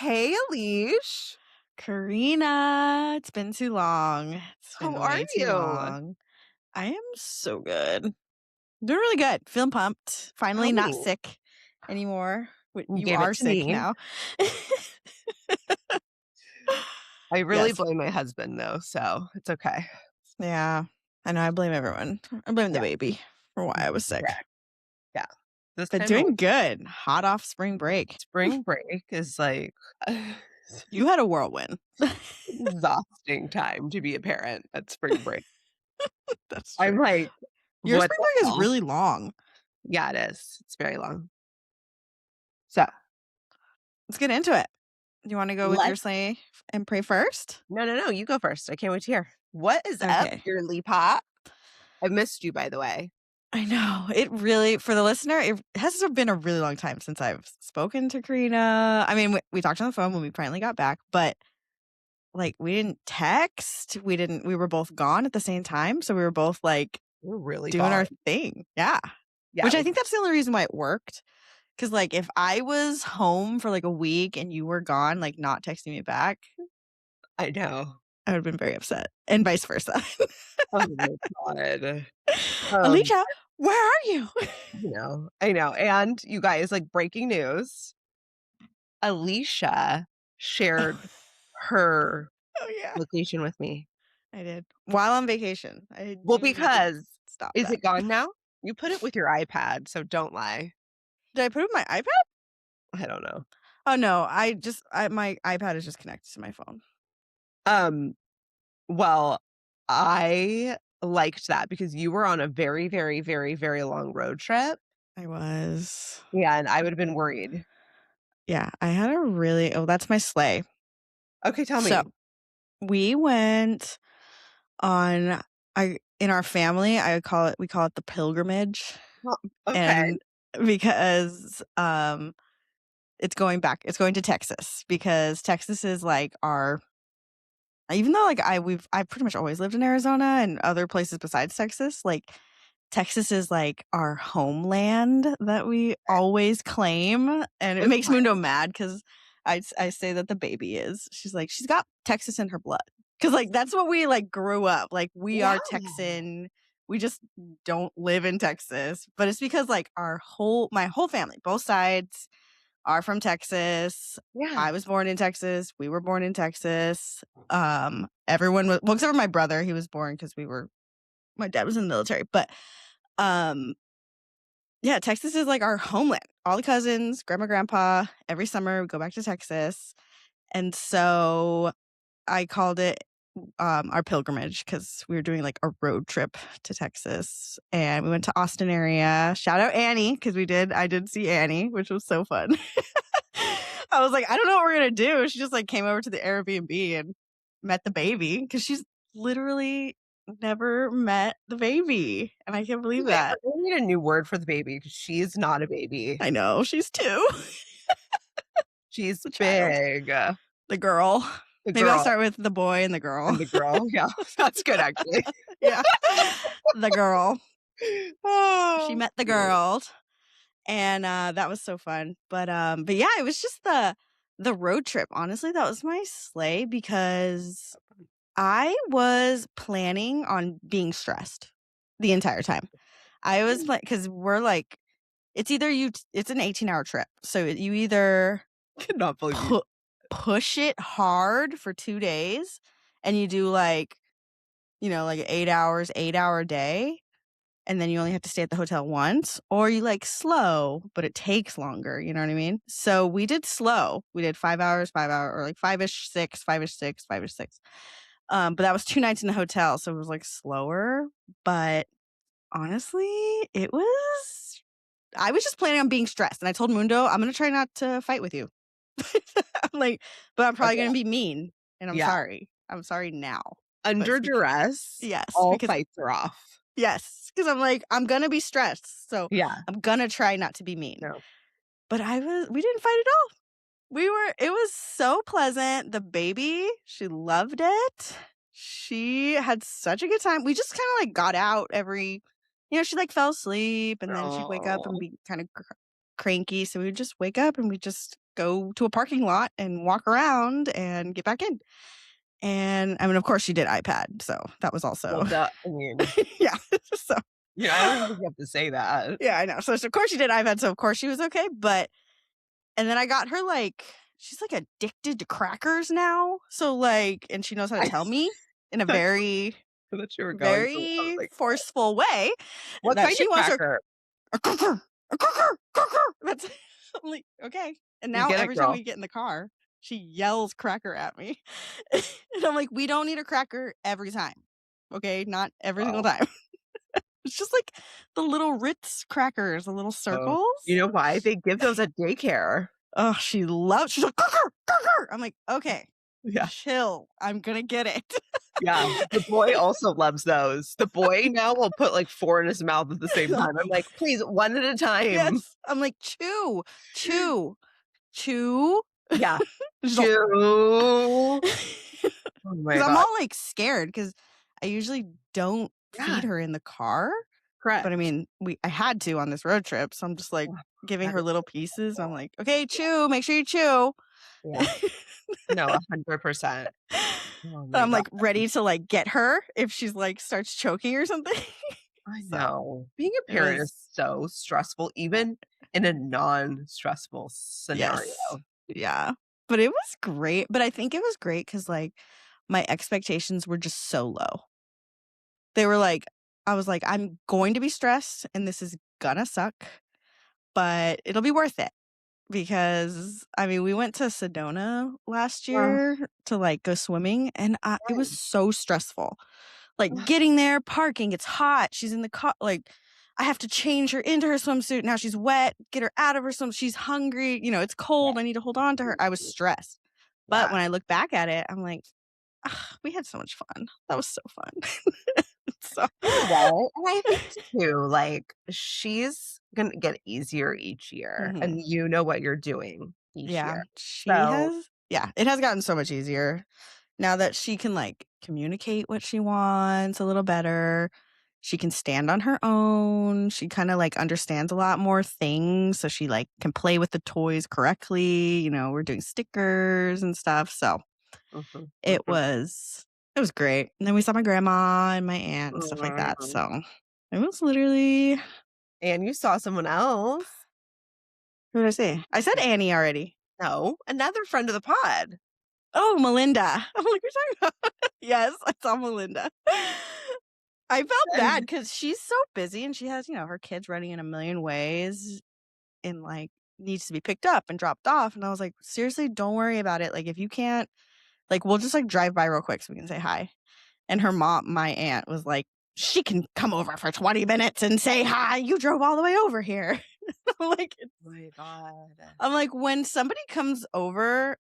Hey, Alicia. Corinna, it's been too long. It's How been are way too you? long. I am so good. Doing really good. Feeling pumped. Tell Finally not me. sick anymore. You You gave it are to sick me. now. I really Yes. blame my husband, though, so it's okay. Yeah. I know. I blame everyone. I blame the Yeah, baby for why I was sick. correct. Yeah. This But time of doing good. Hot off spring break. spring break is like You had a whirlwind. exhausting time to be a parent at spring break. That's I'm true. like, Your what spring the break is hell? really long. Yeah, it is. It's very long. So Let's get into it. Do you want to go with your let's slay and pray first? no. You go first. I can't wait to hear. What is up, Okay. girly pop? I missed you, by the way. I know. It really, for the listener, it has been a really long time since I've spoken to Corinna. I mean, we talked on the phone when we finally got back, but like we didn't text. We were both gone at the same time. So we were both like We're really doing our gone. thing. Yeah. Yeah, Which I think that's the only reason why it worked. Cause like if I was home for like a week and you were gone, like not texting me back, I know. I would have been very upset and vice versa. Oh my god. Um, Alicia, where are you? I know. And you guys, like breaking news, Alicia shared her Oh, yeah. location with me. I did. While on vacation. I Well, do need to because stop is that. it gone now? You put it with your iPad, so don't lie. Did I put it with my iPad? I don't know. Oh, no. My iPad is just connected to my phone. Um, well, I liked that because you were on a very, very, very, very long road trip. I was. Yeah, and I would have been worried. Yeah, I had a really that's my sleigh. Okay, tell So me. we went on in our family, we call it the pilgrimage. Well, okay. And because it's going to Texas because Texas is like our even though like I've pretty much always lived in Arizona and other places besides Texas, like Texas is like our homeland that we always claim, and it It's makes fine. Mundo mad because I say that the baby is. She's like she's got Texas in her blood because like that's what we like grew up like we Yeah. are Texan. We just don't live in Texas, but it's because like my whole family, both sides are from Texas. Yeah. I was born in Texas. We were born in Texas. Everyone was except for my brother. He was born because my dad was in the military. But yeah, Texas is like our homeland. All the cousins, grandma, grandpa. Every summer we go back to Texas, and so I called it our pilgrimage because we were doing like a road trip to Texas, and we went to Austin area. Shout out Annie because I did see Annie, which was so fun. I was like, I don't know what we're gonna do. She just like came over to the Airbnb and met the baby because she's literally never met the baby, and I can't believe Wait, that. we need a new word for the baby because she's not a baby. I know she's 2. She's The child, big. the girl. The Maybe I'll girl start with the boy and the girl. and the girl. Yeah, that's good actually. Yeah, the girl. She Oh, met the cute. girl, and that was so fun. But yeah, it was just the road trip. Honestly, that was my sleigh because I was planning on being stressed the entire time. I was because we're like, it's either it's an 18-hour trip. So you either Cannot believe you. push it hard for 2 days and you do like, like 8 hours, 8-hour day. And then you only have to stay at the hotel once, or you like slow, but it takes longer. You know what I mean? So we did slow. We did 5 hours, 5 hour, or like 5-ish, 6, 5-ish, 6, 5-ish, 6. But that was 2 nights in the hotel, so it was like slower. But honestly, I was just planning on being stressed. And I told Mundo, I'm gonna try not to fight with you. I'm like, but I'm probably Okay. gonna be mean. And I'm Yeah. sorry. I'm sorry now. Under duress, Yes, all because fights are off. yes, because I'm like, I'm gonna be stressed. So Yeah. I'm gonna try not to be mean. No. But we didn't fight at all. It was so pleasant. The baby, she loved it. She had such a good time. We just kind of like got out she like fell asleep and then she'd wake up and Oh. be kind of cranky. So we would just wake up and we just go to a parking lot and walk around and get back in. And I mean, of course, she did iPad, so that was Well, also duh, I mean, yeah. So I don't think you have to say that. yeah, I know. So of course she did iPad, so of course she was okay. But and then I got her like she's like addicted to crackers now. So like, and she knows how to I tell me in a very thought you were going somewhere. I was very like, forceful way what that kind she of wants her cracker? a cracker, a cracker, cracker. That's I'm like, okay. And You now get it, every time girl. we get in the car, she yells cracker at me. And I'm like, we don't need a cracker every time. Okay, not every single Well, time. It's just like the little Ritz crackers, the little so you circles. know why? They give those at daycare. Oh, she's like, cracker, cracker. I'm like, okay, Yeah. chill. I'm gonna get it. Yeah. The boy also loves those. The boy now will put like 4 in his mouth at the same time. I'm like, "Please, one at a time." Yes. I'm like, chew, chew, chew. Yeah. She's all Chew. Oh my because I'm god. all like scared because I usually don't feed Yeah, her in the car. But I correct. mean, I had to on this road trip. So I'm just like Oh, giving that her is little pieces. I'm like, okay, chew, make sure you chew. yeah. No, 100%. Oh And my I'm god. like ready to like get her if she's like starts choking or something. I So know. Being a it parent is was, so stressful, even in a non-stressful scenario. yes. Yeah. But it was great. But I think it was great because like my expectations were just so low. They were like, I was like, I'm going to be stressed and this is gonna suck, but it'll be worth it. Because I mean, we went to Sedona last Oh, year to like go swimming, and it was nice. so stressful. Like Ugh, getting there, parking, it's hot. She's in the car. Like I have to change her into her swimsuit. Now she's wet. Get her out of her swim. She's hungry. It's cold. I need to hold on to her. I was stressed. But yeah. when I look back at it, I'm like, "Ah, we had so much fun. That was so fun." So, You know what? And I think too, like, she's gonna get easier each year, mhm. and you know what you're doing each Yeah, year. she So has. Yeah, it has gotten so much easier. Now that she can, like, communicate what she wants a little better, she can stand on her own, she kinda, like, understands a lot more things, so she, like, can play with the toys correctly, we're doing stickers and stuff, so mhm, it mhm, was it was great, and then we saw my grandma and my aunt and stuff like that, mhm. so it was literally And you saw someone else. who did I say? I said Annie already. No, another friend of the pod. Oh, Melinda. I'm like, "You're talking about" Yes, I saw Melinda. I felt bad And because she's so busy and she has, her kids running in a million ways and, like, needs to be picked up and dropped off, and I was like, "Seriously, don't worry about it, like, if you can't like, we'll just, like, drive by real quick so we can say hi." And her mom my aunt was like, "She can come over for 20 minutes and say hi, you drove all the way over here." I'm like oh my god. when somebody comes over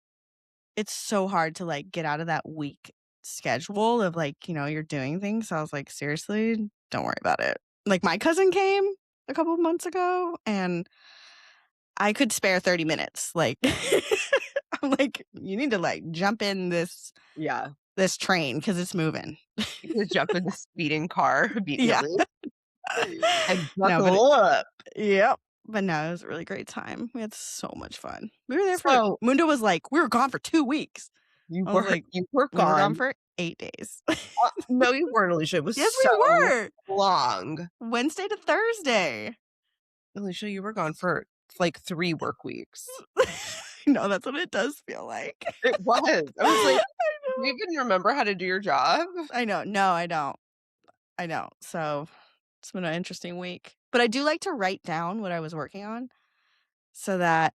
it's so hard to, like, get out of that week schedule of, like, you're doing things, so I was like, "Seriously? Don't worry about it." Like, my cousin came a couple of months ago, and I could spare 30 minutes, like, I'm like, "You need to, like, jump in Yeah. this train because it's moving." You could jump in the speeding car Yeah. immediately and No, but buckle up. yep. But no, it was a really great time. We had so much fun. We were there for So Mundo was like, "We were gone for 2 weeks." I was like, you were "We were gone gone. for 8 days." No, you weren't, Alicia. It was Yes, we so were. long. Wednesday to Thursday. Alicia, you were gone for like 3 work weeks. No, that's what it does feel like. It was. I was like, I "Do you know. even remember how to do your job?" I know. No, I don't. I know. So, it's been an interesting week. But I do like to write down what I was working on so that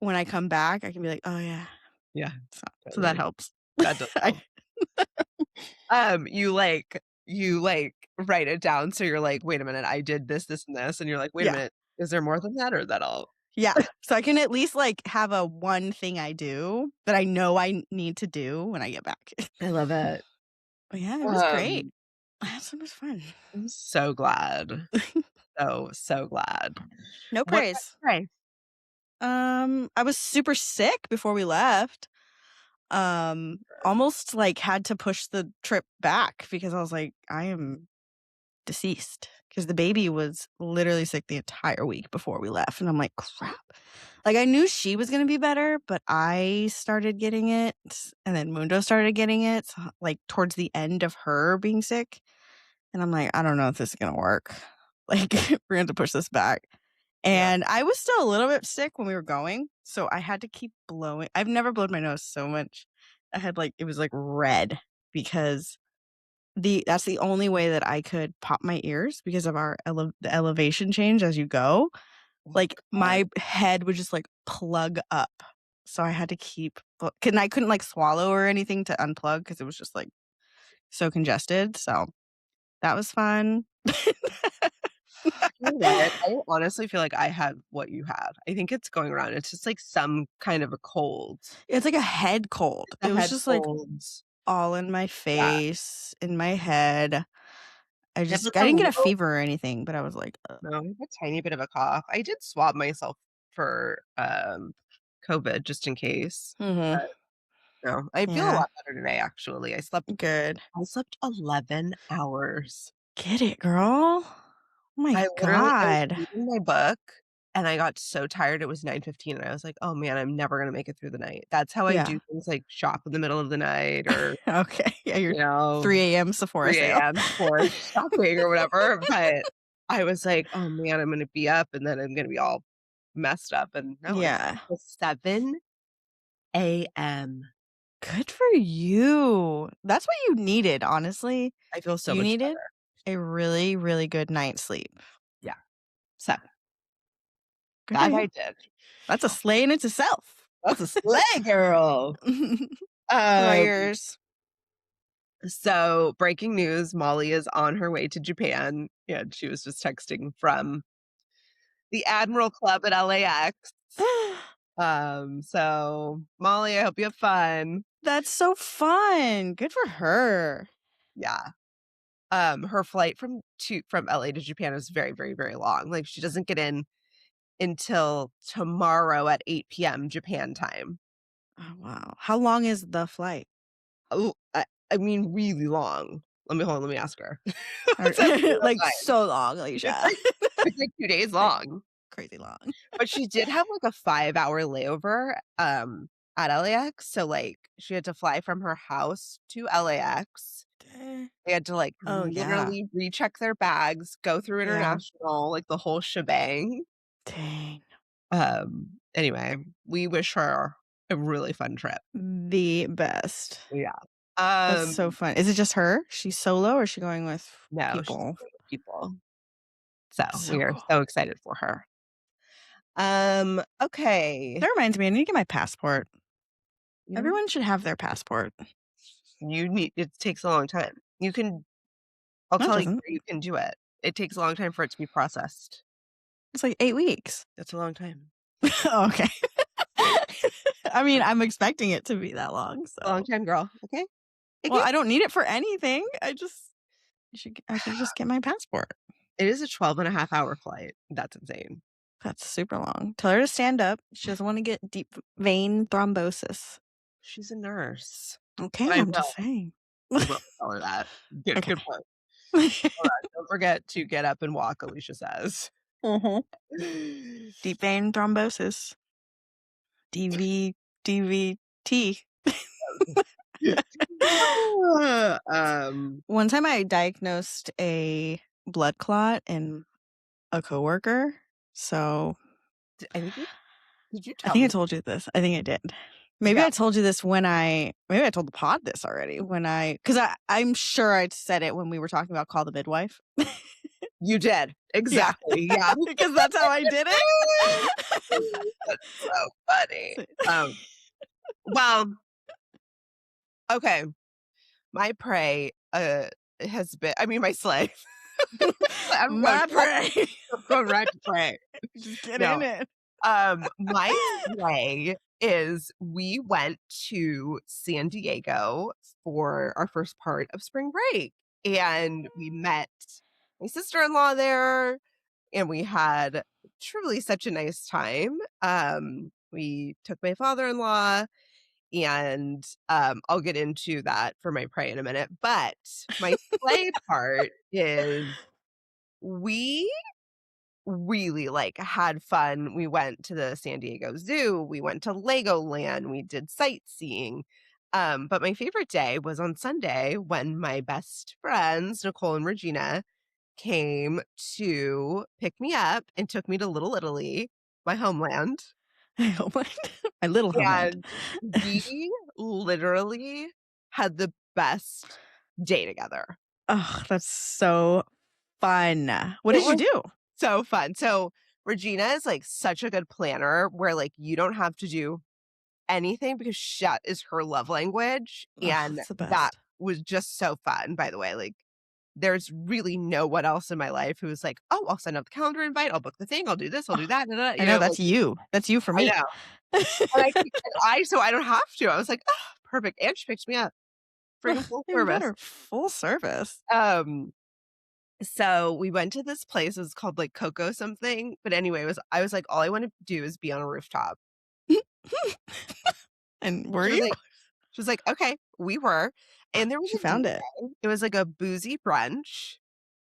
when I come back, I can be like, "Oh, yeah." Yeah, So that totally. helps. That does I help. You write it down, so you're like, "Wait a minute, I did this, this, and this," and you're like, "Wait a yeah. minute, is there more than that, or that all?" Yeah. So I can at least, like, have a one thing I do that I know I need to do when I get back. I love it. But yeah, it was great. Um, I had so much fun. I'm so glad. So, so glad. No What praise. about today? I was super sick before we left. Almost, like, had to push the trip back because I was like, "I am deceased because the baby was literally sick the entire week before we left, and I'm like, "Crap." Like, I knew she was gonna be better, but I started getting it, and then Mundo started getting it, so, like, towards the end of her being sick, and I'm like, "I don't know if this is gonna work." Like, we're gonna have to push this back. Yeah. And I was still a little bit sick when we were going, so I had to keep blowing. I've never blown my nose so much. I had, like, it was, like, red because that's the only way that I could pop my ears because of our the elevation change as you go. Oh Like, god. my head would just, like, plug up. So I had to keep and I couldn't, like, swallow or anything to unplug because it was just, like, so congested, so that was fun. You know what? I honestly feel like I have what you have. I think it's going around. It's just like some kind of a cold. It's like a head cold. It's a It was head just, like, cold. all in my Yeah. face, in my head. I have like I a didn't get a little fever or anything, but I was like, "Ugh." no, I have a tiny bit of a cough. I did swab myself for, COVID just in case, Mhm. but no, I feel a Yeah, lot better today, actually. good. I slept 11 hours. Get it, girl. Oh my I was god. reading my book, and I got so tired, it was 9:15, and I was like, "Oh, man, I'm never gonna make it through the night." That's how I Yeah. do things like shop in the middle of the night or, Okay. Yeah, your you know, 3 a.m. Sephora 3 sale. AM Sephora shopping or whatever, but I was like, "Oh, man, I'm gonna be up, and then I'm gonna be all messed up," and no, I slept Yeah. till 7 AM. Good for you. That's what you needed, honestly. I feel so You much needed better. a really, really good night's sleep. Yeah, so Good for that you. I did. That's a slay in itself. That's a slay, girl. What about Um yours? So, breaking news, Molly is on her way to Japan, and she was just texting from the Admiral Club at LAX. So Molly, I hope you have fun. That's so fun. Good for her. Yeah. Her flight from LA to Japan is very, very, very long. Like, she doesn't get in until tomorrow at 8 p.m. Japan time. Oh, wow. How long is the flight? Oh, I mean, really long. Let me ask her. Or Send me the like, time. so long, It's Alicia. like it's like 2 days Like, long. crazy long. But she did have, like, a 5-hour layover, at LAX, so, like, she had to fly from her house to LAX. Eh. They had to, like, Oh, yeah. literally recheck their bags, go through Yeah. international, like, the whole shebang. Dang. Anyway, we wish her a really fun trip. The best. Yeah. That's so Um, fun. Is it just her? She's solo or is she going with no, she's people? going with people, so So we are cool. so excited for her. Okay. That reminds me, I need to get my passport. You know, Everyone should have their passport. it takes a long time. I'll No, it tell you doesn't. where you can do it. It takes a long time for it to be processed. It's like 8 weeks. That's a long time. Oh, okay. I mean, I'm expecting it to be that long, A long so time, girl, okay? well, Okay? I don't need it for anything. I should just get my passport. It is a 12.5 hour flight. That's insane. That's super long. Tell her to stand up. She doesn't wanna get deep vein thrombosis. She's a nurse. Okay, I I'm just will. saying. I will tell her that. Okay. Good point. Alright, don't forget to get up and walk, Alicia says. Mhm. Deep vein thrombosis. DV DVT. Um, One time I diagnosed a blood clot in a coworker, so I think did you I tell think I me? told you this. I think I did. Maybe Yeah, I told you this maybe I told the pod this already because I'm sure I said it when we were talking about Call the Midwife. you did. Yeah, Exactly, yeah. because that's how I did it. That's so funny. Well, okay. My prey, has been my slave. I'm going My prey. I'm going right to prey. Just get in No, it. my slay is we went to San Diego for our first part of spring break, and we met my sister-in-law there, and we had truly such a nice time. We took my father-in-law, and, I'll get into that for my prey in a minute, but my slay part is we really, like, had fun. We went to the San Diego Zoo, we went to Legoland, we did sightseeing. But my favorite day was on Sunday when my best friends, Nicole and Regina, came to pick me up and took me to Little Italy, my homeland, My homeland. My little homeland. and we literally had the best day together. Oh, that's so fun. What It did you was do? so fun. So, Regina is, like, such a good planner where, like, you don't have to do anything because that is her love language, Oh, and it's the that best. was just so fun, by the way. Like, there's really no one else in my life who was like, "Oh, I'll send out the calendar invite, I'll book the thing, I'll do this, I'll Oh, do that, da, da," I you know know, that's like, you. That's you for I me. know. So I don't have to. I was like, "Oh, perfect," and she picks me up. Ugh, Freaking full even service. better. Full service. So we went to this place, it was called, like, Coco something, but anyway, it was I was like, "All I wanna do is be on a rooftop." And were She was you? like she was like, "Okay." We were, and there was She a found it. DJ. It was like a boozy brunch.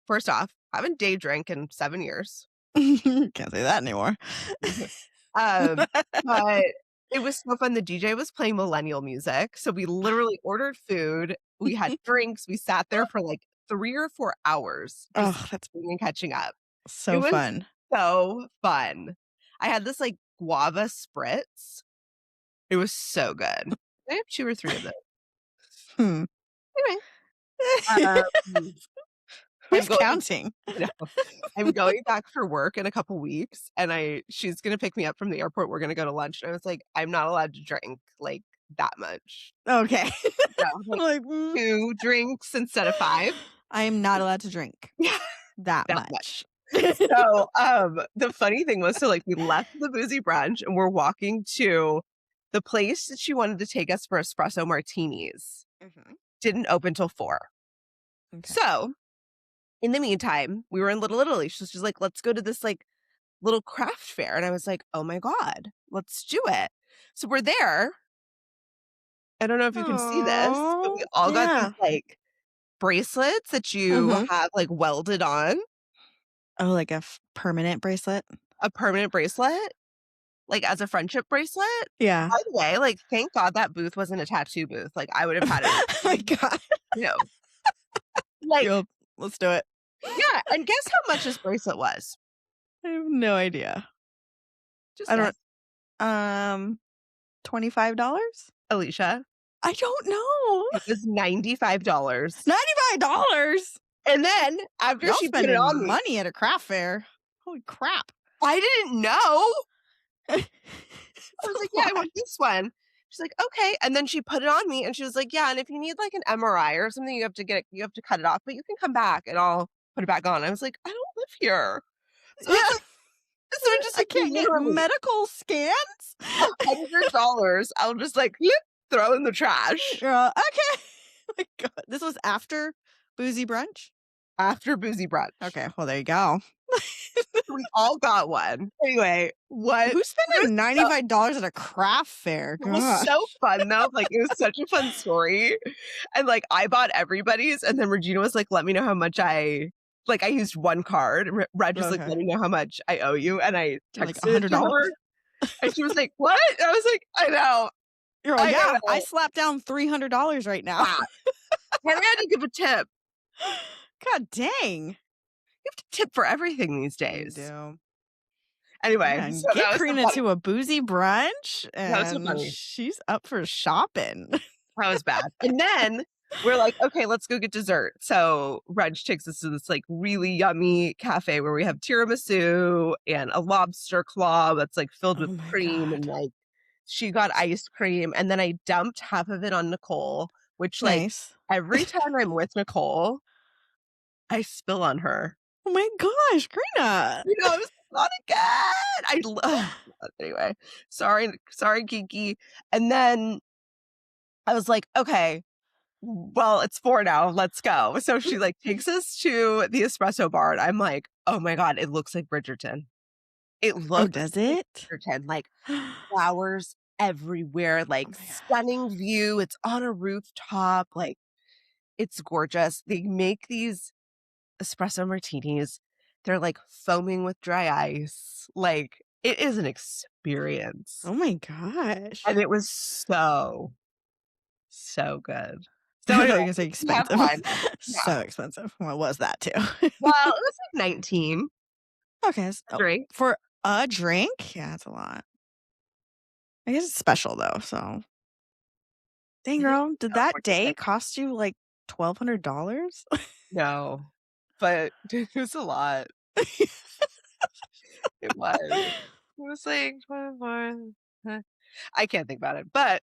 First off, I haven't day drank in 7 years. Can't say that anymore. Mhm. Um, but it was so fun. The DJ was playing millennial music, so we literally ordered food, we had drinks, we sat there for, like, 3 or 4 hours just Oh, that's eating and catching up. It so was fun. so fun. I had this, like, guava spritz. It was so good. I have 2 or 3 of those. Hmm. Anyway, um, I'm Who's going counting? I know. I'm going back for work in a couple weeks, and she's gonna pick me up from the airport, we're gonna go to lunch, and I was like, "I'm not allowed to drink, like, that much." Okay. Yeah, like, Like, 2 drinks instead of 5. I am not allowed to drink Yeah, that that much. much. So, the funny thing was, so, like, we left the boozy brunch, and we're walking to the place that she wanted to take us for espresso martinis. Mhm. Didn't open till 4. Okay. So, in the meantime, we were in Little Italy. She's like, "Let's go to this, like, little craft fair," and I was like, "Oh my god, let's do it." So we're there. I don't know if you can see this, but we Oh, all got these, yeah. like, bracelets that you Mhm. have, like, welded on, Oh, like a permanent bracelet? a permanent bracelet, like, as a friendship bracelet. Yeah. By the way, like, thank God that booth wasn't a tattoo booth, like, I would have had it, Oh my god. you know, like Yo, let's do it. yeah, and guess how much this bracelet was? I have no idea. Just I don't guess, $25? Alicia. I don't know. It was $95. $95? And then after Y'all she put it spending on me, money at a craft fair. Holy crap. I didn't know. I It's was a like, "Yeah, I lot. want this one." She's like, "Okay," and then she put it on me, and she was like, "Yeah, and if you need, like, an MRI or something, you have to cut it off, but you can come back, and I'll put it back on." I was like, "I don't live here." So Yeah. it's like so it just, I like, can't get literally medical scans? $100 I'll just, like, throw in the trash Okay. My god. This was after Boozy Brunch? after boozy brunch. Okay, well, there you go. We all got one. Anyway, what Who's it was spending so $95 at a craft fair? it was so Gosh. fun, though, like, it was such a fun story, and, like, I bought everybody's, and then Regina was like, "Let me know how much I used 1 card, and Reg was like, Okay. "Let me know how much I owe you," and I Like texted it to $100? her, and she was like, "What?" I was like, "I know, You're like, I "Yeah, I know." slapped down $300 right now." Ah, and I had to give a tip. God dang. You have to tip for everything these You days. do. Anyway, Yeah, and so get Corinna to a boozy brunch, that was so and funny. she's up for shopping. That was bad. And then we're like, "Okay, let's go get dessert." So Reg takes us to this, like, really yummy cafe where we have tiramisu and a lobster claw that's, like, filled Oh with my cream, and, god. like, she got ice cream, and then I dumped half of it on Nicole, which, like, Nice. every time I'm with Nicole, I spill on her. Oh my gosh, Corinna. You know, I was like, "Not again." Anyway, sorry, Kiki. And then I was like, "Okay, well, it's 4 now, let's go." So she, like, takes us to the espresso bar, and I'm like, "Oh my god, it looks like Bridgerton." It Oh, looks does like it? Bridgerton, like, Oh flowers everywhere, like, my gosh. stunning view, it's on a rooftop, like, it's gorgeous. They make these espresso martinis, They're, like, foaming with dry ice. Like, it is an experience, Oh my gosh. and it was so, so good. So I thought you anyway, were gonna say we have expensive. fun. Yeah. So expensive. What was that too? Well, it was like 19 Okay. a drink. For a drink? Yeah, that's a lot. I guess it's special though, so dang It is girl, did so that freaking day good. cost you like $1,200? No, but it was a lot. It was. It was like 24. Huh. I can't think about it, but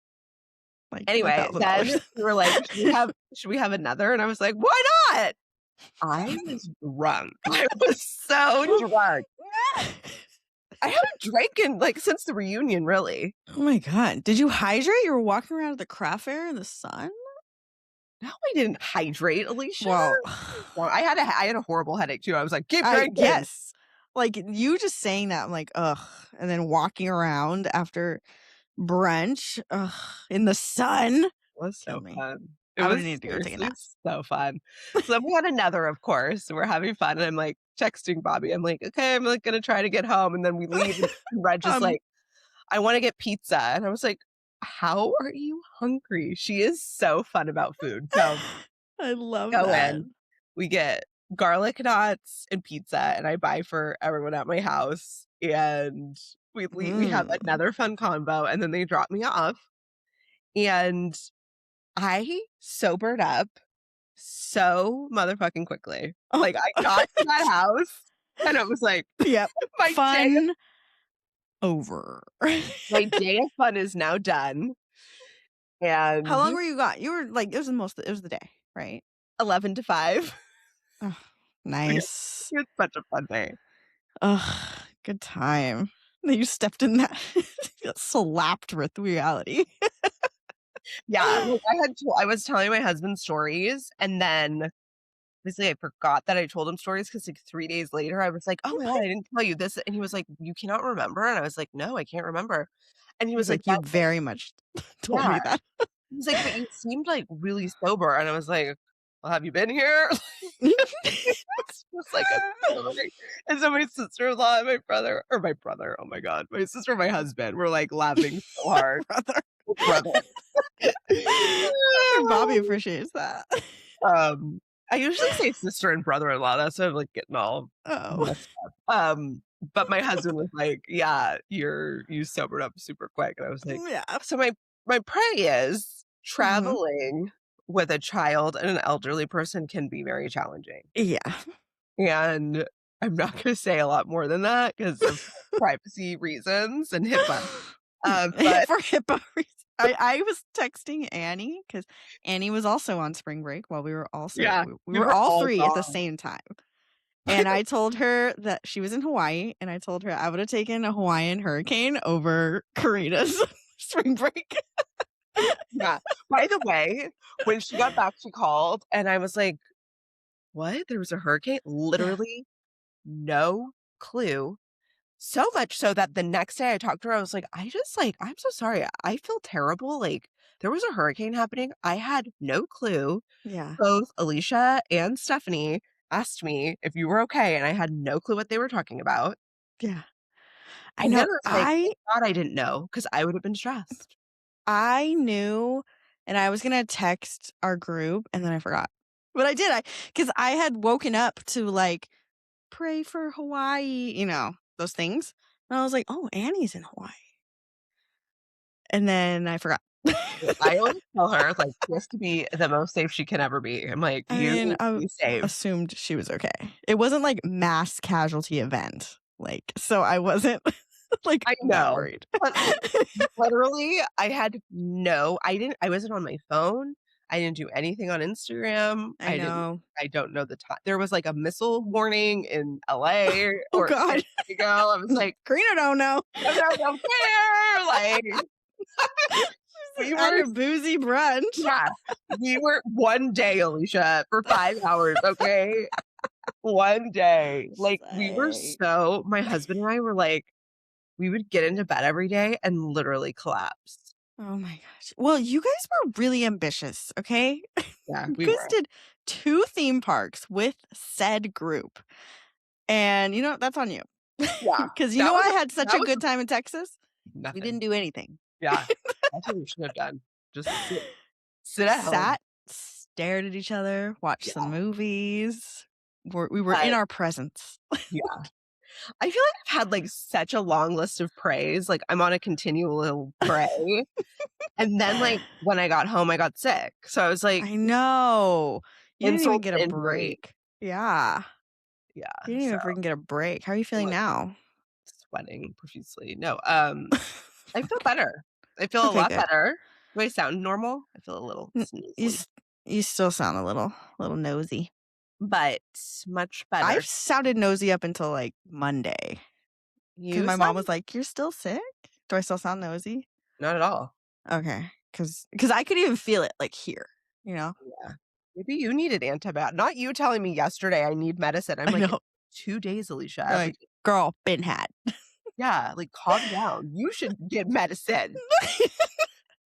Like anyway, then $1,000. we were like, should we have another?" And I was like, "Why not?" I was drunk. I was so drunk. I haven't drank in, like, since the reunion, really. Oh my god. Did you hydrate? You were walking around at the craft fair in the sun? No, I didn't hydrate, Alicia. Well, Well, I had a horrible headache too. I was like, "Keep I drinking." yes. Like you just saying that, I'm like, ugh. And then walking around after brunch, ugh, in the sun. It was Kill so me. fun. It I would was need to go take a seriously nap. so fun. So then we had another, of course, we're having fun, and I'm, like, texting Bobby. I'm like, "Okay, I'm, like, gonna try to get home," and then we leave, and Reg is um, like, "I wanna get pizza," and I was like, "How are you hungry?" She is so fun about food. So, I love go that. in, we get garlic knots and pizza, and I buy for everyone at my house, and we have Mm. another fun combo, and then they drop me off, and I sobered up so motherfucking quickly. Oh. Like, I got to that house, and it was like, Yep. my day Fun over. my day of fun is now done, How and long were you gone? You were like, it was the day, right? 11 to 5. Oh, We had nice. we had such a fun day. Ugh, good time. Then you stepped in that got slapped with reality. Yeah, like, I was telling my husband stories, and then basically I forgot that I told him stories because like, 3 days later, I was like, "Oh my god, I didn't tell you this," and he was like, "You cannot remember?" And I was like, "No, I can't remember." And he was He's like, like, "You very much told Yeah." me that." He's like, "But you seemed, like, really sober," and I was like, "Well, have you been here?" It's just like a story. And so my sister-in-law and my brother, oh my god, my sister and my husband were, like, laughing so hard. Brother. Brother. I'm sure Bobby appreciates that. Um, I usually say sister and brother-in-law, that's why I'm, like, getting all Oh. messed up. But my husband was like, "Yeah, you sobered up super quick," and I was like, Yeah. so my pray is Mhm. traveling with a child and an elderly person can be very challenging, Yeah. and I'm not gonna say a lot more than that because of privacy reasons and HIPAA, but For HIPAA reasons. I was texting Annie because Annie was also on spring break while yeah, we we were were all all 3 at the gone. same time. And I told her that she was in Hawaii, and I told her I would have taken a Hawaiian hurricane over Karina's spring break. Yeah. By the way, when she got back, she called, and I was like, "What? There was a hurricane?" Yeah. Literally no clue. So much so that the next day I talked to her, I was like, I'm so sorry. I feel terrible. Like, there was a hurricane happening. I had no clue. Yeah. Both Alicia and Stephanie asked me if you were okay, and I had no clue what they were talking about. Yeah. I And then know. I was like, thank God I didn't know because I would have been stressed. I knew, and I was gonna text our group, and then I forgot. But I did, because I had woken up to, like, pray for Hawaii, those things. And I was like, "Oh, Annie's in Hawaii." And then I forgot. I always tell her, like, just to be the most safe she can ever be. I'm like, I "You mean, I be safe." assumed she was okay. It wasn't, like, mass casualty event, like, so I wasn't, like, I that know. worried. But, like, literally, I wasn't on my phone. I didn't do anything on Instagram. I know. I don't know the time. There was, like, a missile warning in LA Oh or San god. Diego. I was like, Karina don't know. "I don't care." Like, we At were her boozy brunch. yeah. We were one day, Alicia, for 5 hours, okay? One day. Like, we were Say. so my husband and I were like we would get into bed every day and literally collapse. Oh my gosh. Well, you guys were really ambitious, okay? Yeah, You we guys were. did 2 theme parks with said group. And you know, that's on you. Yeah. Because you That know was I had such that a was good time in Texas? We nothing. didn't do anything. Yeah. That's what we should have done. Just sit at home. Sat, stared at each other, watched some Yeah. movies. We were in But our presence. yeah. I feel like I've had, like, such a long list of praise, like, I'm on a continual pray, and then, like, when I got home, I got sick, so I was like, I know. You didn't even insult get to a injury. break. Yeah. Yeah, You didn't so even freaking get a break. How are you I'm, feeling like, now? sweating profusely. No, I feel Okay. better. I feel a Okay, lot good. better. Do I sound normal? I feel a little N- You sneezely, s- you still sound a little nosy. but much I've better. sounded nosy up until like Monday because You my mom sound was like, "You're still sick." Do I still sound nosy? not at all. Okay, because I could even feel it like here. You know, Yeah. Maybe you needed antibiotic not you telling me yesterday I need medicine. I'm I like, know. "It's 2 days, Alicia, You're every like, day." girl, been had. Yeah, like, calm down. You should get medicine.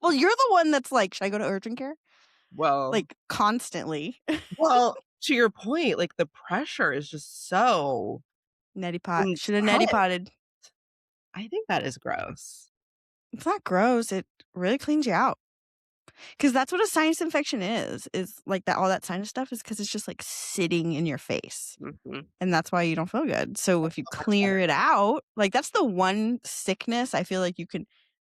Well, you're the one that's like, should I go to urgent care? Well Like constantly. well, to your point, like, the pressure is just so Neti pot. Should have neti intense. potted. I think that is gross. It's not gross. It really cleans you out. Because that's what a sinus infection is like that, all that sinus stuff is because it's just like sitting in your face. Mhm. And that's why you don't feel good. So if you So much better. clear it out, like that's the one sickness I feel like you can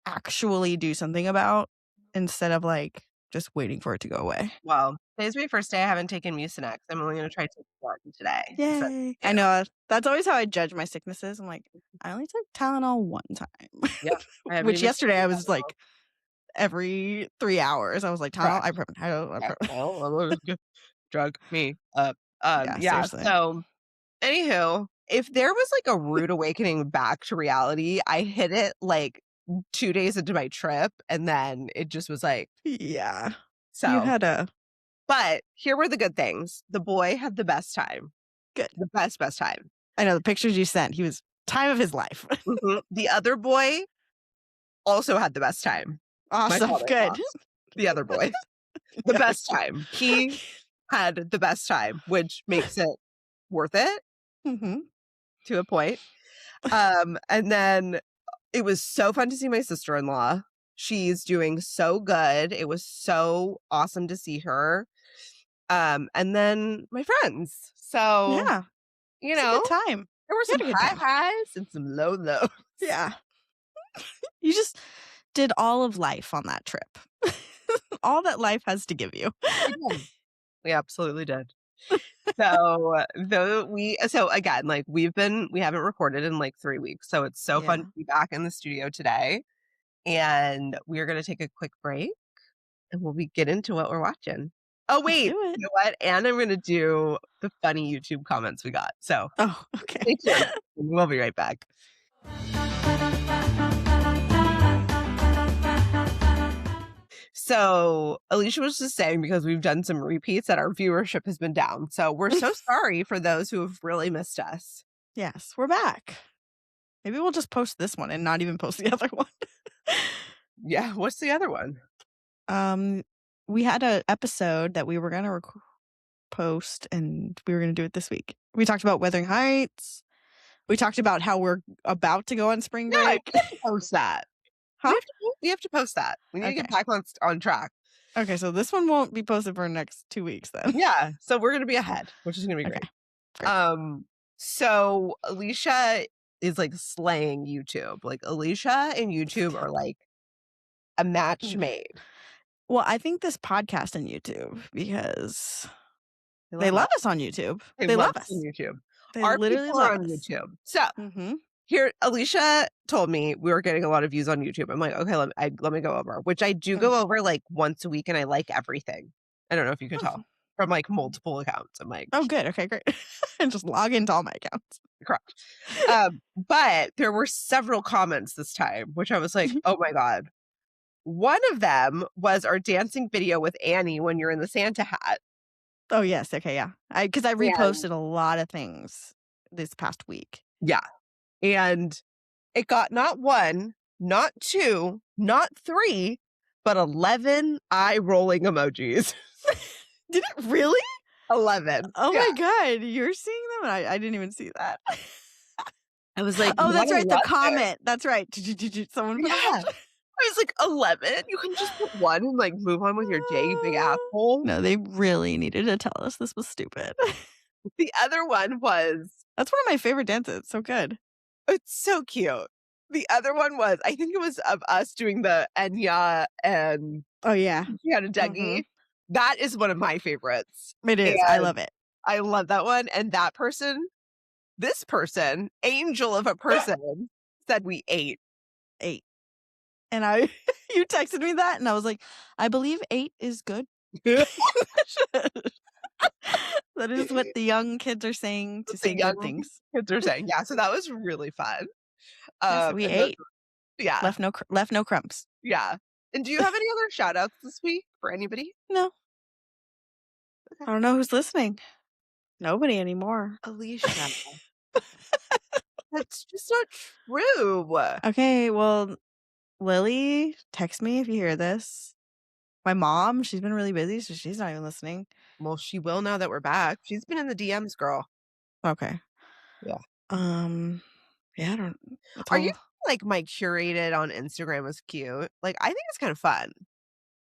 actually do something about instead of like just waiting for it to go away. Well, today's my first day I haven't taken Mucinex. I'm only gonna try to take 1 today. So Yay. yeah. I know. That's always how I judge my sicknesses. I'm like, I only took Tylenol one time. Yeah. I haven't Which even yesterday taken I that was now. like every 3 hours. I was like, Tylenol, Correct. ibuprofen, Tylenol, Yeah. ibuprofen. Well, drug me up. Yeah, Yeah, seriously. so anywho, if there was, like, a rude awakening back to reality, I hit it, like, 2 days into my trip, and then it just was like Yeah. You so had a but here were the good things. The boy had the best time. good. The best time. I know the pictures you sent. He was time of his life. Mhm. The other boy also had the best time. My Awesome. father-in-law. Good. The other boy. The Yeah. best time. He had the best time, which makes it worth it Hmm. to a point. And then it was so fun to see my sister-in-law. She's doing so good. It was so awesome to see her. And then my friends. So, Yeah. you It's a good know, time. there were You some had a good high time. highs and some low lows. Yeah. You just did all of life on that trip. All that life has to give you. We did. We absolutely did. So again, like we haven't recorded in like 3 weeks. So it's so fun Yeah. to be back in the studio today. And we're gonna take a quick break and we'll get into what we're watching. Oh Let's wait, do it. you know what? And I'm gonna do the funny YouTube comments we got. So Oh, okay. stay tuned. We'll be right back. So Alicia was just saying because we've done some repeats that our viewership has been down. So we're so sorry for those who have really missed us. Yes, we're back. Maybe we'll just post this one and not even post the other one. Yeah, what's the other one? We had an episode that we were gonna post, and we were gonna do it this week. We talked about Wuthering Heights. We talked about how we're about to go on spring No, we break. have to post that. Huh? We have to post that. We need to Okay. get back on track. Okay, so this one won't be posted for the next 2 weeks then. Yeah, so we're gonna be ahead, which is gonna be Okay, great. great. So Alicia is like slaying YouTube. Like Alicia and YouTube are like a match made. Well, I think this podcast on YouTube because they love love us. us on YouTube. They They love love us on us. YouTube. They Our literally people are love on us. YouTube. So Mm-hmm. here, Alicia told me we were getting a lot of views on YouTube. I'm like, okay, let me go over, which I do go over like once a week, and I like everything. I don't know if you can tell from like multiple accounts. I'm like, Oh, good. Okay, great. And just log into all my accounts. correct. But there were several comments this time, which I was like, oh my God. One of them was our dancing video with Annie when you're in the Santa hat. Oh, yes. Okay, yeah. Because I And reposted a lot of things this past week. yeah. And it got not 1, not 2, not 3, but 11 eye rolling emojis. Did it really? 11. Oh Yeah. my God. You're seeing And I didn't even see that. I was like, Oh, not that's right, the 11. comment. That's right. Someone put a Yeah. bunch. I was like, 11? You can just put 1 and, like, move on with your day, you big asshole. No, they really needed to tell us this was stupid. The other one was That's one of my favorite dances, so good. it's so cute. The other one was I think it was of us doing the Enya and Oh, yeah. Gianna Mhm. Deggy. That is one of my favorites, It is, I and love it. I love that one, and that person this person, angel of a person, said we ate. 8. And I you texted me that, and I was like, "I believe 8 is good." That is what the young kids are saying to The say good young things. kids are saying, yeah, so that was really fun. Yeah, so we And those ate. yeah, Left no crumbs. yeah. And do you have any other shout outs this week for anybody? No, Okay. I don't know who's listening. Nobody anymore. Alicia, that's just not true. Okay, well, Lily, text me if you hear this. My mom, she's been really busy, so she's not even listening. Well, she will now that we're back. She's been in the DMs, girl. Okay. Yeah. Yeah, I don't that's Are you all like my curated on Instagram was cute? Like, I think it's kind of fun.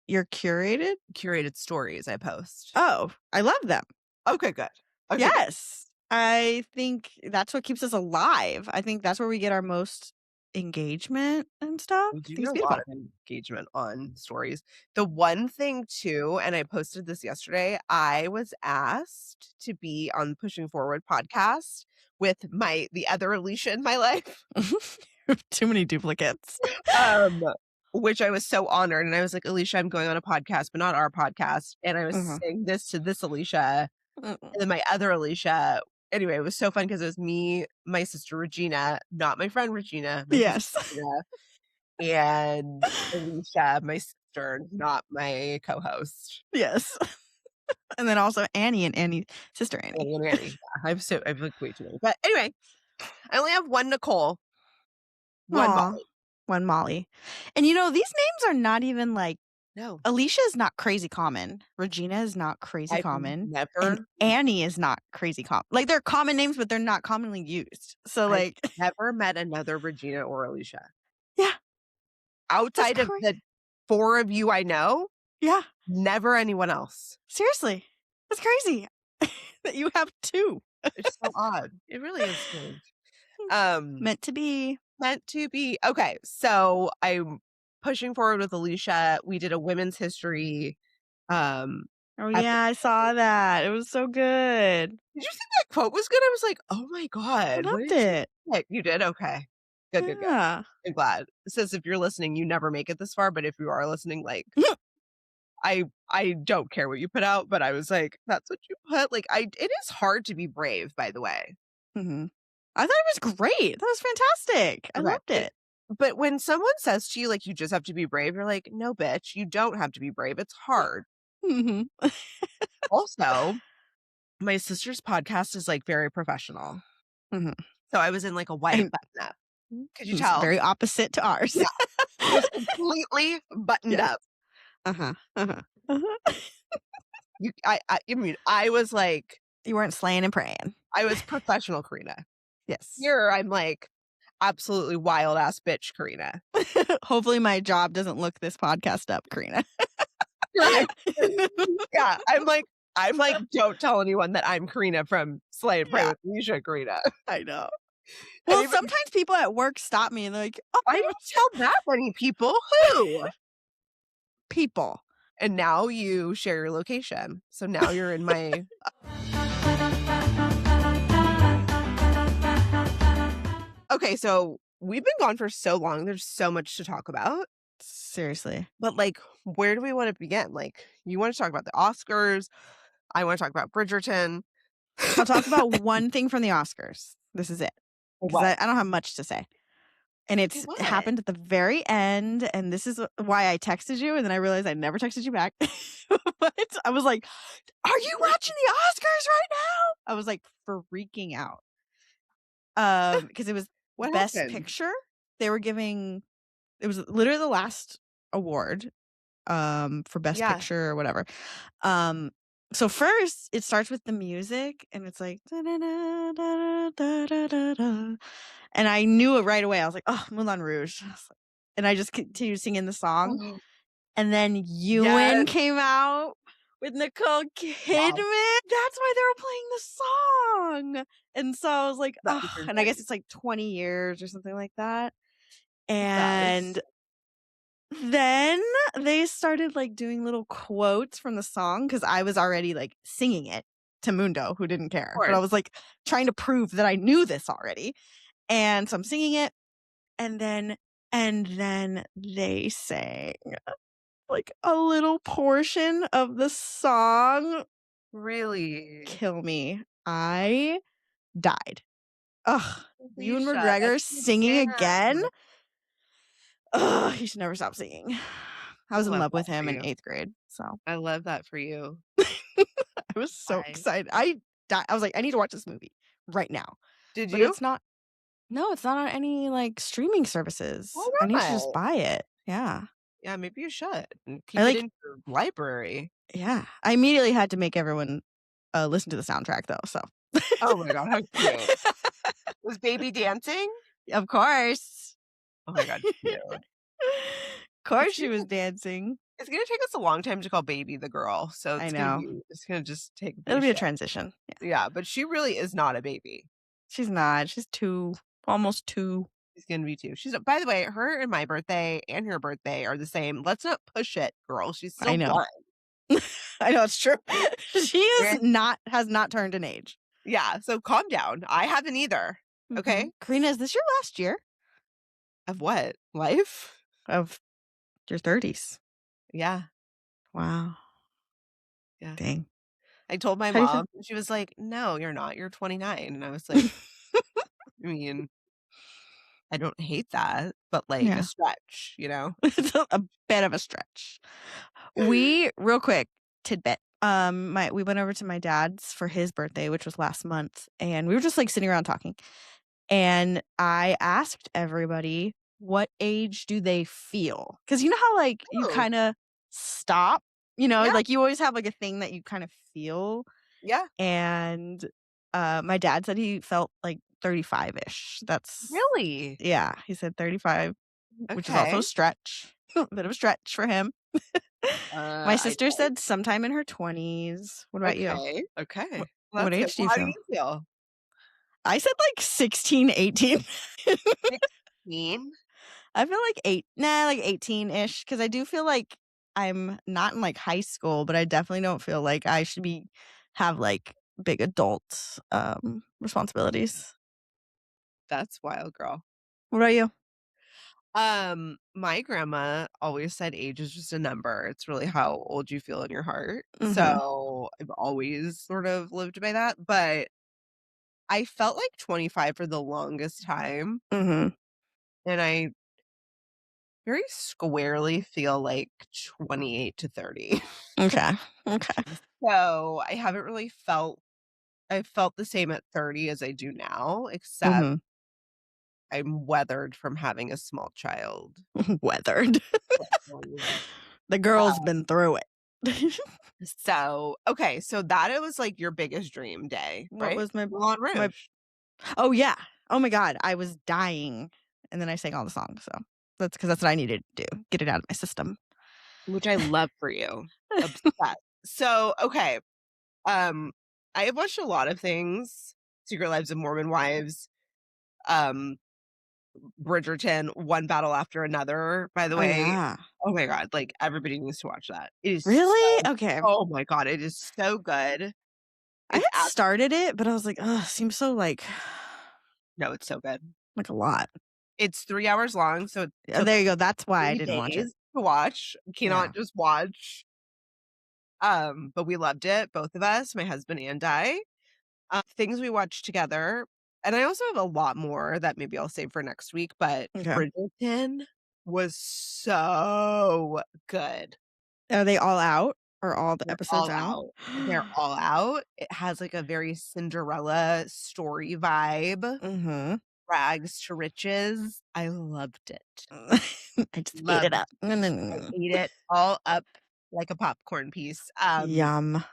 you're curated? Curated stories I post. Oh, I love them. Okay, good. Okay, good. Yes. I think that's what keeps us alive. I think that's where we get our most engagement and stuff. We I do think get it's a lot beautiful. of engagement on stories. The one thing too, and I posted this yesterday, I was asked to be on Pushing Forward podcast with the other Alicia in my life. Too many duplicates. Um, which I was so honored. And I was like, Alicia, I'm going on a podcast, but not our podcast. And I was Mhm. saying this to this Alicia, Mm-mm. and then my other Alicia. Anyway, it was so fun because it was me, my sister Regina, not my friend Regina, my sister Yes. Regina, and Alicia, my sister, not my co-host. Yes. And then also Annie and Annie's sister Annie. Annie and Annie. Yeah, I've like way too many. But anyway, I only have one Nicole, one Aw. Molly. One Molly. And these names are not even like No, Alicia is not crazy common. Regina is not crazy I've common. And never, Annie is not crazy common. Like they're common names, but they're not commonly used. So I've like never met another Regina or Alicia. yeah, that's Outside of crazy. the 4 of you I know, Yeah. never anyone else. Seriously. That's crazy. That you have 2. It's so odd. It really is strange. Meant to be. Meant to be. Okay, so I'm pushing forward with Alicia. We did a women's history, um, Oh episode. yeah, I saw that. It was so good. Did you think that quote was good? I was like, "Oh my I god, what loved did you it. pick?" You did? Okay. Good, good, good. Yeah. I'm glad. It says if you're listening, you never make it this far, but if you are listening, like, I don't care what you put out, but I was like, "That's what you put?" Like, it is hard to be brave, by the way. Mhm. I thought it was great. That was fantastic. I Okay, loved it. but when someone says to you, like, "You just have to be brave," you're like, "No, bitch, you don't have to be brave, it's hard." Mhm. Also, my sister's podcast is, like, very professional. Mhm. So I was in, like, a white And button-up. Could you it's tell? very opposite to ours. Yeah, it was completely buttoned Yes. up. Uh-huh. Uh-huh. Uh-huh. I mean, I was like You weren't slaying and praying. I was professional Corinna. Yes. Here, I'm like absolutely wild ass bitch Corinna. Hopefully my job doesn't look this podcast up, Karina. Right. Yeah, I'm like, "Don't tell anyone that I'm Corinna from Slay and Pray Yeah, with Alicia Corinna." I know. Well, Anybody sometimes people at work stop me and they're like, I "Oh, don't tell that many people. Who? people." And now you share your location. So now you're in my Okay, so we've been gone for so long. There's so much to talk about. Seriously. But like, where do we want to begin? Like, you want to talk about the Oscars? I want to talk about Bridgerton. I'll talk about one thing from the Oscars. This is it. Because What? I don't have much to say. And Okay, it what? happened at the very end. And this is why I texted you. And then I realized I never texted you back. But I was like, "Are you watching the Oscars right now?" I was like freaking out. Because it was What Best happened? Picture. They were giving it was literally the last award for Best Yeah. Picture or whatever. Um So first, it starts with the music, and it's like, "Da-da-da-da-da-da-da-da." And I knew it right away. I was like, "Oh, Moulin Rouge." And I just continued singing the song. Oh, And then yes, Ewan came out with Nicole wow, Kidman. That's why they were playing the song. And so I was like, that oh, was your and I guess jam. it's like 20 years or something like that. Yes, And then they started like doing little quotes from the song because I was already like singing it to Mundo, who didn't of care. But I course. was like trying to prove that I knew this already. And so I'm singing it, and then they sang like a little portion of the song. Really? Kill me. I died. Ugh. Ewan Alicia, McGregor that's your singing again. jam. Ugh, he should never stop singing. I I was in love love that with for him in you. 8th grade, so I love that for you. I was so I excited. I was like, "I need to watch this movie right now." did But you? it's not. No, it's not on any, like, streaming Why services. I need to just not? buy it. Yeah. Yeah, maybe you should, and I, keep it like in your library. yeah. I immediately had to make everyone, listen to the soundtrack, though, so Oh my god, how cute. Was Baby dancing? Of course. Oh my god, cute. Course It's she gonna was dancing. it's gonna take us a long time to call Baby the girl, so I know. it's gonna just be It'll a be a show. transition. Yeah. Yeah, but she really is not a baby. She's not. She's 2, almost 2. She's gonna be 2. She's by the way, her and my birthday and your birthday are the same. Let's not push it, girl. She's I still know. 1. I know, it's true. She Okay? has not turned an age. Yeah, so calm down. I haven't either. Okay? Mhm. Karina, is this your last year Of what? Life? of your 30s? Yeah, Wow. yeah. Dang. I told my How do you feel? mom, and she was like, "No, you're not. You're 29." And I was like, "I mean, I don't hate that, but like a Yeah. stretch, you know?" It's a bit of a stretch. We real quick tidbit. My we went over to my dad's for his birthday, which was last month, and we were just like sitting around talking. And I asked everybody, what age do they feel? Because you know how like you Oh, kind of stop, yeah, like you always have like a thing that you kind of feel. yeah. And my dad said he felt like 35-ish. That's Really? yeah, he said 35, which is also Okay. a stretch. A bit of a stretch for him. My I sister don't. said sometime in her 20s. What about you? Okay, What okay. Well, what that's good. age do Well, you how do feel? you feel? I said like 16, 18. 16? I feel like like 18-ish, because I do feel like I'm not in like high school, but I definitely don't feel like I should have like big adult responsibilities. That's wild, girl. What about you? My grandma always said age is just a number. It's really how old you feel in your heart. Mhm. So I've always sort of lived by that, but I felt like 25 for the longest time, Mhm. and I very squarely feel like 28 to 30. Okay. Okay. So I haven't really I felt the same at 30 as I do now, except Mhm. I'm weathered from having a small child. Weathered. So, The girl's been through it. okay, so that it was like your biggest dream day, What right? was my Moulin my Rouge, Oh, yeah. Oh my god, I was dying, and then I sang all the songs, so that's what I needed to do, get it out of my system. which I love for you. Obsessed. So, okay, um, I have watched a lot of things, Secret Lives of Mormon Wives, um, Bridgerton, one battle after another, by the Oh, way. yeah. Oh my god, like, everybody needs to watch that. It is Really? so Okay. oh my god, it is so good. I It's had ab started it, but I was like, "Ugh, seems so, no, it's so good. like a lot." It's 3 hours long, so it Yeah, took there you go, that's why I 3 didn't watch it. days to watch. You Yeah. cannot just watch. But we loved it, both of us, my husband and I. Things we watched together, and I also have a lot more that maybe I'll save for next week, but Okay. Bridgerton was so good. Are they all out? Or all the They're episodes all out? out. They're all out. It has, like, a very Cinderella story vibe, Mhm. rags to riches. I loved it. I just ate it Loved up. No, no, I no, no. ate it all up like a popcorn piece. Yum.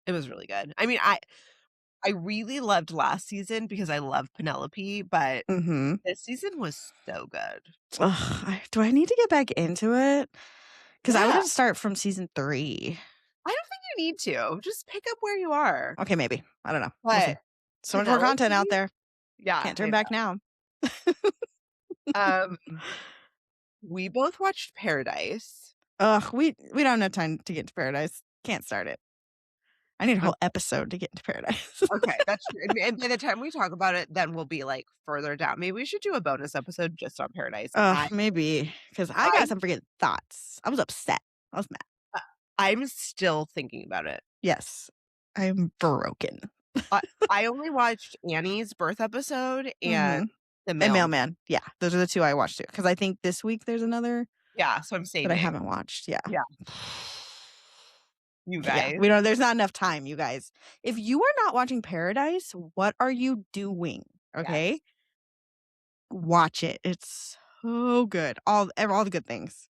It was really good. I mean, I really loved last season because I love Penelope, but Mhm. this season was so good. Ugh, do I need to get back into it? Because I Yeah, wanted to start from season 3. I don't think you need to. Just pick up where you are. Okay, maybe. I don't know. We'll see. But So much more content out Penelope, there. yeah, Can't I turn back now. know. We both watched Paradise. Ugh, we don't have time to get into Paradise. Can't start it. I need a O whole episode to get into Paradise. Okay, that's true, and by the time we talk about it, then we'll be, like, further down. Maybe we should do a bonus episode just on Paradise. Ugh, maybe, because I got I'm some freaking thoughts. I was upset. I was mad. uh, I'm still thinking about it. Yes. I'm broken. I I only watched Annie's birth episode and Mhm. the And mailman. Mailman. Yeah, those are the 2 I watched too, because I think this week there's another Yeah, so I'm that I saving. haven't watched. Yeah. Yeah, you Yeah, guys. there's not enough time, you guys. If you are not watching Paradise, what are you doing? Yes. Okay? Watch it. It's so good. All the good things.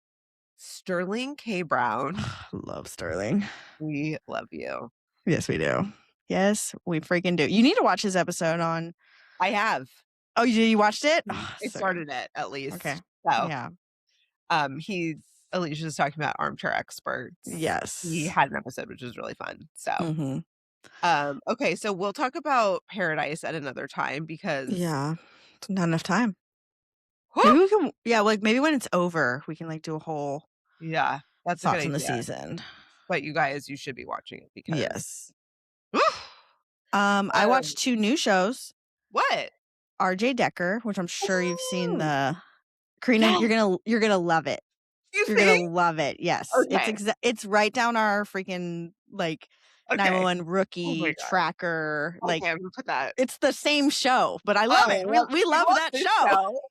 Sterling K. Brown, Love Sterling. we love you. Yes, we do. Yes, we freaking do. You need to watch his episode on. I have. Oh, you watched it? Oh, I so good. started it at Okay. least. So, Yeah. he's Alicia's talking about armchair experts. He Yes. had an episode which was really fun. So, Mhm. okay, so we'll talk about Paradise at another time because Yeah. It's not enough time. whew, Maybe we can. Yeah, like maybe when it's over, we can like do a whole yeah, that's a good thoughts on the idea. season. But you guys, you should be watching it because Yes. whew, I um, watched 2 new shows. what? RJ Decker, which I'm sure you've seen Ooh, the Corinna, yes, you're gonna love it. you You're gonna think? love it. Yes. Okay, It's right down our freaking like okay. 911 Oh my rookie god. tracker. Like Okay, I'm gonna put that. it's the same show, but I Oh, love it. We we love love that this show. show.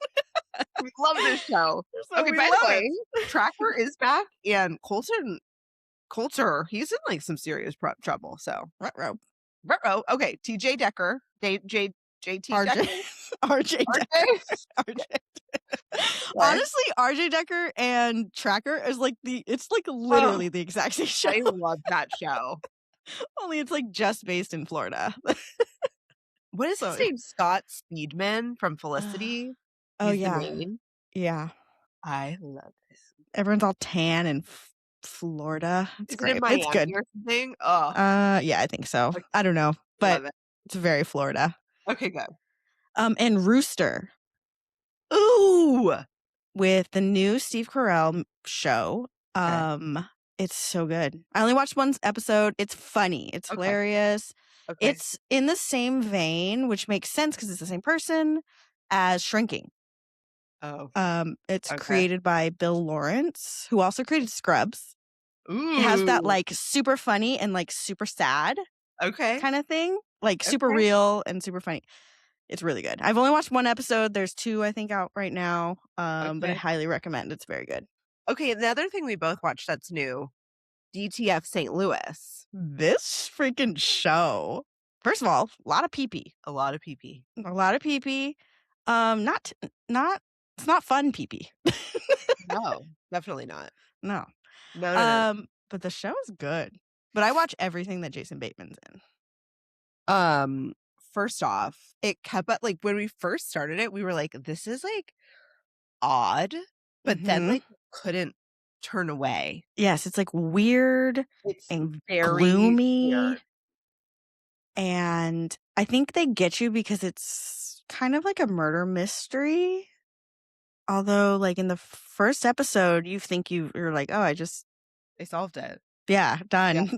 We love this show. So Okay, we by the love way, it. Tracker is back and Coulter, he's in like some serious trouble. So, Ruh-roh. ruh-roh. Okay, TJ Decker, JT RJ Decker, RJ Decker. RJ. RJ. Okay. Honestly, RJ Decker and Tracker is like it's like Oh, literally the exact same show. I love that show. Only it's like just based in Florida. What is So his name? Scott Speedman from uh, Felicity. oh He's the yeah. main. Yeah. I love this. Everyone's all tan in Florida. It's Is it in great. It's Miami good. or something? Oh, Yeah, I think so. I I don't know, but love it. it's very Florida. Okay, good. And Rooster Ooh. with the new Steve Carell show. Okay. It's so good. I only watched one episode. It's funny. It's Okay. hilarious. Okay. It's in the same vein, which makes sense because it's the same person as Shrinking. Oh, It's okay. created by Bill Lawrence, who also created Scrubs. It has that Ooh. like super funny and like super sad Okay. kind of thing, like super Okay. real and super funny. It's really good. I've only watched one episode. There's 2, I think, out right now. But I Okay. highly recommend. It's very good. Okay, another thing we both watched that's new, DTF St. Louis. This freaking show. First of all, a lot of pee-pee. A lot of pee-pee. A lot of pee-pee. Not it's not fun pee-pee. No, definitely not. No. No, no, no. But the show is good. But I watch everything that Jason Bateman's in. First off, it kept up like when we first started it, we were like, this is like odd, but then Mhm. like couldn't turn away. Yes, it's like weird It's and very gloomy. weird. And I think they get you because it's kind of like a murder mystery. Although, like in the first episode, you think you're like, oh, They solved it. yeah, done.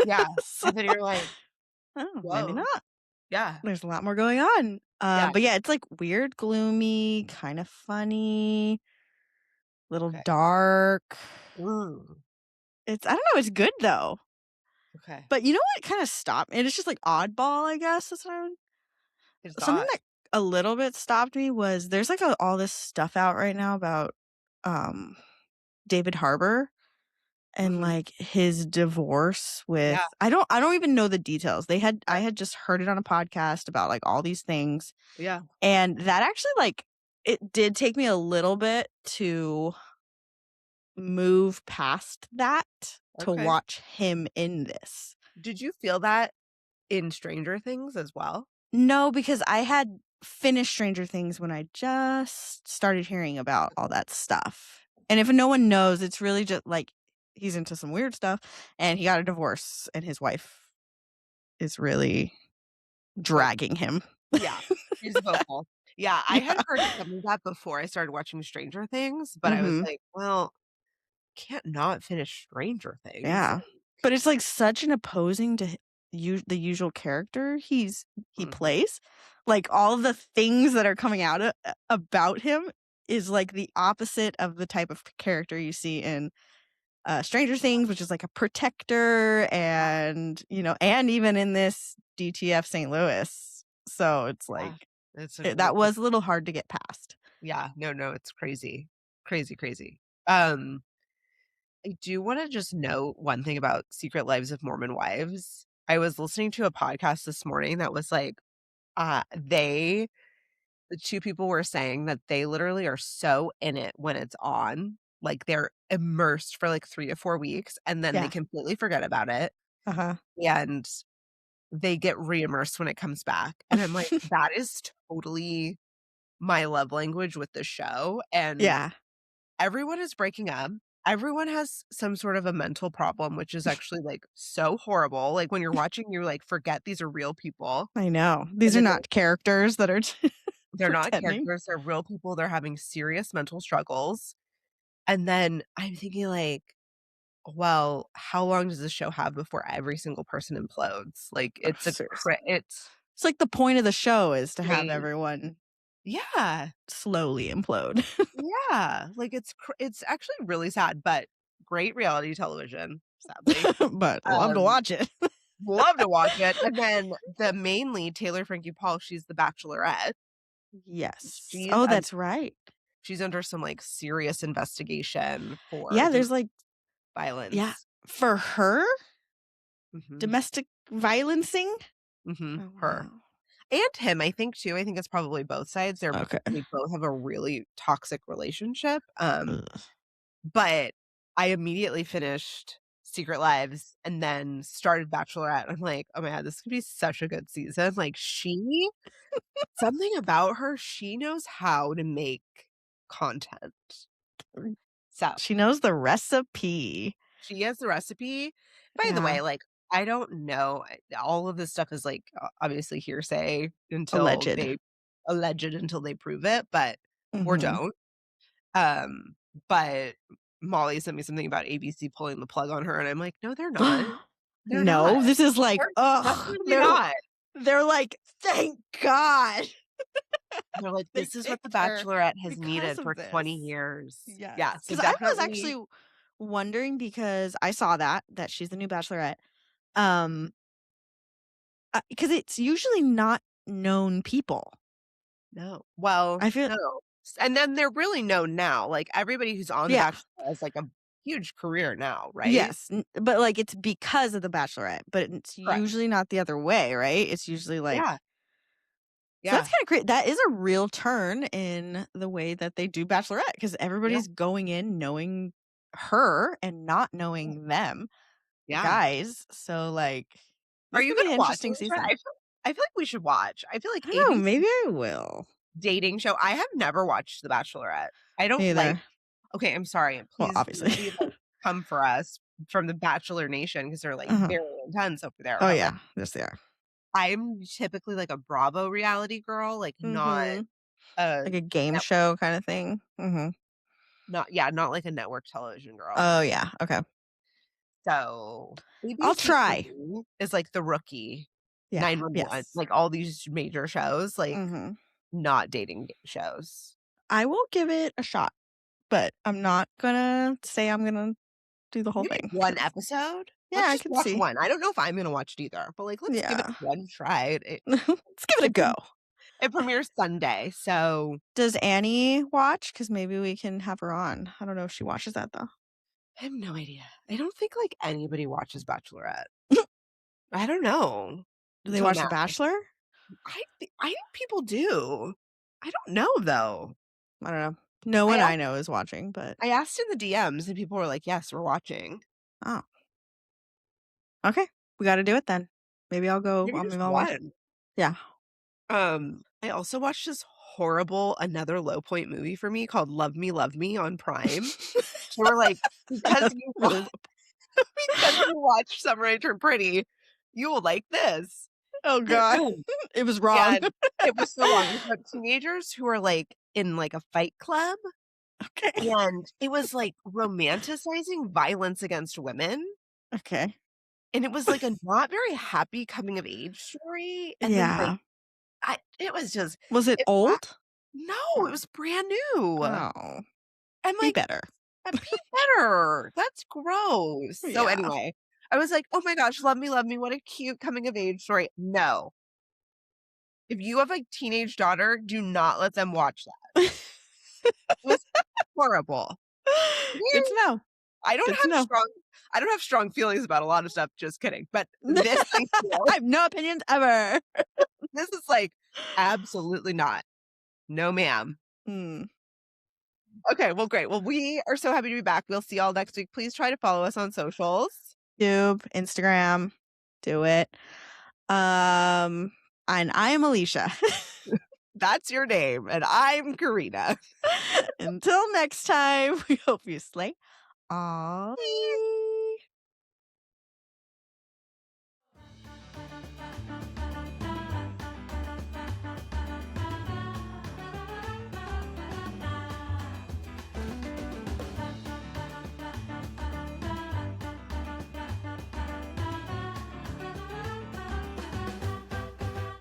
Yeah. So, And then you're like, oh, maybe whoa. not. Yeah. There's a lot more going on. Yeah. But yeah, it's like weird, gloomy, kind of funny, little Okay. dark. Ooh. I don't know, it's good though. Okay. But you know what kind of stopped me? It's just like oddball, I guess. That's what It's something odd. that a little bit stopped me was there's like all this stuff out right now about David Harbour and Mhm. like his divorce Yeah. with I don't even know the details. I Okay. had just heard it on a podcast about like all these things. Yeah. And that actually like it did take me a little bit to move past that to Okay. watch him in this. Did you feel that in Stranger Things as well? No, because I had finished Stranger Things when I just started hearing about all that stuff. And if no one knows, it's really just like he's into some weird stuff and he got a divorce and his wife is really Vocal. dragging him. Yeah, she's vocal. Yeah, I had Yeah. heard some of that before I started watching Stranger Things, but I was Mhm. like, "Well, can't not finish Stranger Things." Yeah. But it's like such an opposing to the usual character he Mhm. plays. Like all of the things that are coming out about him is like the opposite of the type of character you see in Stranger Things, which is like a protector and, and even in this DTF St. Louis. So it's Yeah, like it's a that real was a little hard to get past. yeah, no, it's crazy. Crazy, crazy. Um, I do wanna just note one thing about Secret Lives of Mormon Wives. I was listening to a podcast this morning that was like, they the 2 people were saying that they literally are so in it when it's on, like, they're immersed for, like, 3 to 4 weeks, and then they Yeah. completely forget about it, Uh-huh. and they get reimmersed when it comes back, and I'm like, "That is totally my love language with the show," and Yeah. everyone is breaking up. Everyone has some sort of a mental problem, which is actually, like, so horrible, like, when you're watching, you, like, forget these are real people, I know. and These are then not characters that are they're not pretending. characters, they're real people, they're having serious mental struggles, and then I'm thinking, like, well, how long does this show have before every single person implodes? Like, Oh, seriously. it's It's like the point of the show is to have insane. everyone Yeah, slowly implode. yeah, like, it's actually really sad, but great reality television, sadly. But love to Um, watch it. love to watch it, and then the main lead, Taylor Frankie Paul, she's the Bachelorette. Yes. She's Oh, un that's right. she's under some, like, serious investigation for Yeah, there's domestic like yeah, violence. for her, Mhm, domestic violencing? mhm, Oh, her. wow. And him, I think, too. I think it's probably both sides. Okay. They both have a really toxic relationship, Ugh. but I immediately finished Secret Lives and then started Bachelorette. I'm like, "Oh my god, this could be such a good season." Like, she something about her, she knows how to make content. So, She knows the recipe. she has the recipe. By the Yeah. way, like, I don't know, all of this stuff is, like, obviously hearsay Alleged. alleged until they prove it, but or Mhm. don't. Um, but Molly sent me something about ABC pulling the plug on her, and I'm like, "No, they're not. They're not. No, this is like, They're ugh, definitely not." they're like, "Thank God They're like, they "This is what The picked her Bachelorette has because needed of for 20 this." years. Yes, Yeah, so because I was definitely actually wondering because I saw that she's the new Bachelorette, um, because it's usually not known people. no. Well, I feel no. And then they're really known now, like, everybody who's on The yeah, Bachelor has, like, a huge career now, right? yes, but, like, it's because of the Bachelorette, but it's Correct. usually not the other way, right? It's usually like Yeah, so that's yeah, kinda great. That is a real turn in the way that they do Bachelorette because yeah, everybody's going in knowing her and not yeah, knowing them, the yeah. guys, so, like, Are this you could be gonna an watch interesting Bachelor? season. I feel like we should watch. I feel like I don't know, ABC maybe I will. dating show I have never watched The Bachelorette. I don't Me like either. okay, I'm sorry, Well, please obviously. nobody, like, come for us from the Bachelor Nation because 'cause they're, like, Uh-huh. very intense over there, Oh, but, like, yeah. Yes, they are. I'm typically, like, a Bravo reality girl, like, not Mhm. a Like a game net show kinda thing? Mhm. not like a network television girl. Oh, yeah, okay. So, I'll ABC for try. me is, like, The Rookie, Yeah, 911, yes. like, all these major shows, like, Mhm. not dating shows. I will give it a shot, but I'm not gonna say I'm gonna do the whole Maybe thing one 'cause episode? yeah, Let's I just can watch see. one. I don't know if I'm gonna watch it either, but, like, let's give it Yeah. one try. Let's give it a It go. prem it premieres Sunday, so Does Annie watch? Because maybe we can have her on. I don't know if she watches that, though. I have no idea. I don't think, like, anybody watches Bachelorette. I don't know Do they until watch now. The Bachelor? I think people do. I don't know, though. I don't know. No I one I asked know is watching, but I asked in the DMs, and people were like, "Yes, we're watching." oh, okay. We gotta do it then. Maybe I'll go. Maybe just Maybe I'll watch. one. Yeah. I also watched this horrible another low point movie for me called Love Me on Prime. They were like, "Because That's you wa really because you watched Summer I Turned Pretty, you will like this." Oh god. It was wrong. And it was so wrong. It was about teenagers who are, like, in, like, a fight club, Okay. and it was, like, romanticizing violence against women, Okay. and it was, like, a not very happy coming of age story, and then, like, Yeah. I it was just Was it it wa old? no, it was brand new. Oh, I'm be like, better. Be better. That's gross." So, Yeah. anyway, I was like, "Oh my gosh, Love Me, what a cute coming of age story." No. If you have a teenage daughter, do not let them watch that. It was horrible. Good Yeah, to know. I don't Good to have know. strong I don't have strong feelings about a lot of stuff, just kidding, but this I I feel have no opinions ever. this is like, absolutely not. No, ma'am. Mm. Okay, well, great. Well, we are so happy to be back. We'll see y'all next week. Please try to follow us on socials. YouTube, Instagram, do it. And I am Alicia. That's your name, and I'm Corinna. Until next time, we hope you slay. Aw.